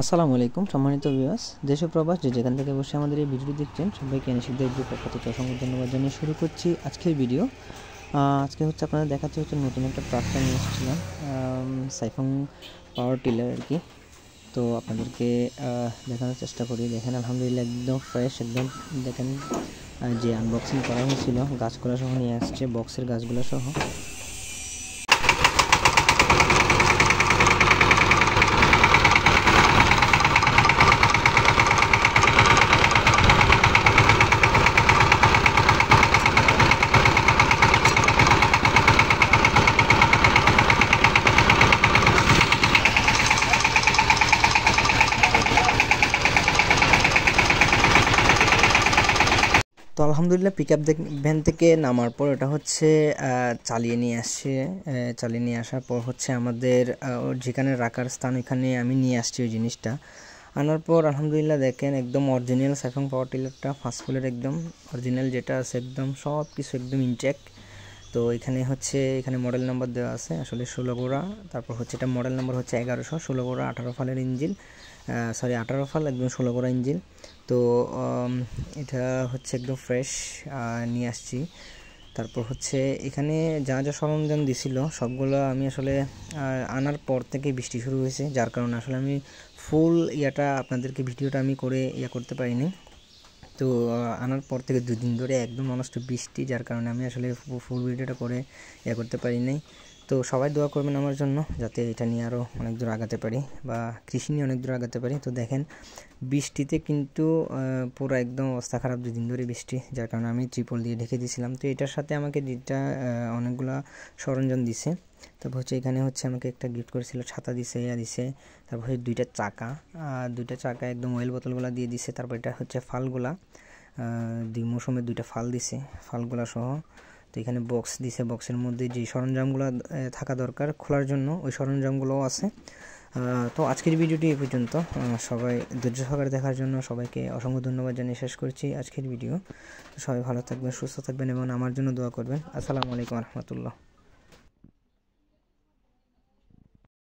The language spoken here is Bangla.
আসসালামু আলাইকুম সম্মানিত ভিউয়ার্স, দেশ ও প্রবাস যে যেখান থেকে বসে আমাদের এই ভিডিওটি দেখছেন সবাইকে এনএসিকদের পক্ষ থেকে অসংখ্য ধন্যবাদ জানিয়ে শুরু করছি আজকের ভিডিও। আজকে হচ্ছে আপনাদের দেখাচ্ছে নতুন একটা ট্রাক্টর নিয়ে এসেছিলাম, সাইফং পাওয়ার টিলার আর কি। তো আপনাদেরকে দেখানোর চেষ্টা করি। দেখেন আলহামদুলিল্লাহ একদম ফ্রেশ, একদম দেখেন যে আনবক্সিং করা হয়েছিল গাছগুলো সহ নিয়ে আসছে, বক্সের গাছগুলো সহ। তো আলহামদুলিল্লাহ পিকআপ ভ্যান থেকে নামার পর এটা হচ্ছে চালিয়ে নিয়ে আসছে। চালিয়ে নিয়ে আসার পর হচ্ছে আমাদের যেখানে রাখার স্থান ওইখানে আমি নিয়ে আসছি ওই জিনিসটা। আনার পর আলহামদুলিল্লাহ দেখেন একদম অরিজিনাল সাইফং পাওয়ার টিলারটা ফার্স্ট ফুলের একদম অরিজিনাল যেটা আছে, একদম সব কিছু একদম ইনটেক। তো এখানে হচ্ছে এখানে মডেল নাম্বার দেওয়া আছে আসলে 16 গোড়া, তারপর হচ্ছে এটা মডেল নাম্বার হচ্ছে 1100, 16 গোড়া 18 ফালের ইঞ্জিন, 18 ফাল একদম 16 গোড়া ইঞ্জিন। তো এটা হচ্ছে একদম ফ্রেশ নিয়ে আসছি। তারপর হচ্ছে এখানে যা যা সরঞ্জাম দিছিল সবগুলো আমি আসলে আনার পর থেকে বৃষ্টি শুরু হয়েছে, যার কারণে আসলে আমি ফুল আপনাদেরকে ভিডিওটা আমি করে করতে পারিনি। তো আনার পর থেকে 2 দিন ধরে একদম ননস্ট বৃষ্টি, যার কারণে আমি আসলে ফুল ভিডিওটা করে করতে পারি নাই। তো সবাই দোয়া করবেন আমার জন্য যাতে এটা নিয়ে আরও অনেক দূর আগাতে পারি বা কৃষি নিয়ে অনেক দূর আগাতে পারি। তো দেখেন বৃষ্টিতে কিন্তু পুরো একদম অবস্থা খারাপ, 2 দিন ধরে বৃষ্টি, যার কারণে আমি ত্রিপল দিয়ে ঢেকে দিয়েছিলাম। তো এটার সাথে আমাকে যেটা অনেকগুলো সরঞ্জাম দিছে। তারপর হচ্ছে এখানে হচ্ছে আমাকে একটা গিফট করেছিল, ছাতা দিছে, দিছে। তারপর হচ্ছে 2টা চাকা একদম অয়েল বোতলগুলো দিয়ে দিছে। তারপর এটা হচ্ছে ফালগুলা, 2 মৌসুমে 2টা ফাল দিছে, ফালগুলা সহ। তো এখানে বক্স দিছে, বক্সের মধ্যে যে সরঞ্জামগুলো থাকা দরকার খোলার জন্য ওই সরঞ্জামগুলোও আছে। তো আজকের ভিডিওটি এই পর্যন্ত। সবাই ধৈর্য সহকারে দেখার জন্য সবাইকে অসংখ্য ধন্যবাদ জানিয়ে শেষ করছি আজকের ভিডিও। সবাই ভালো থাকবেন, সুস্থ থাকবেন এবং আমার জন্য দোয়া করবেন। আসসালামু আলাইকুম রহমতুল্লাহ।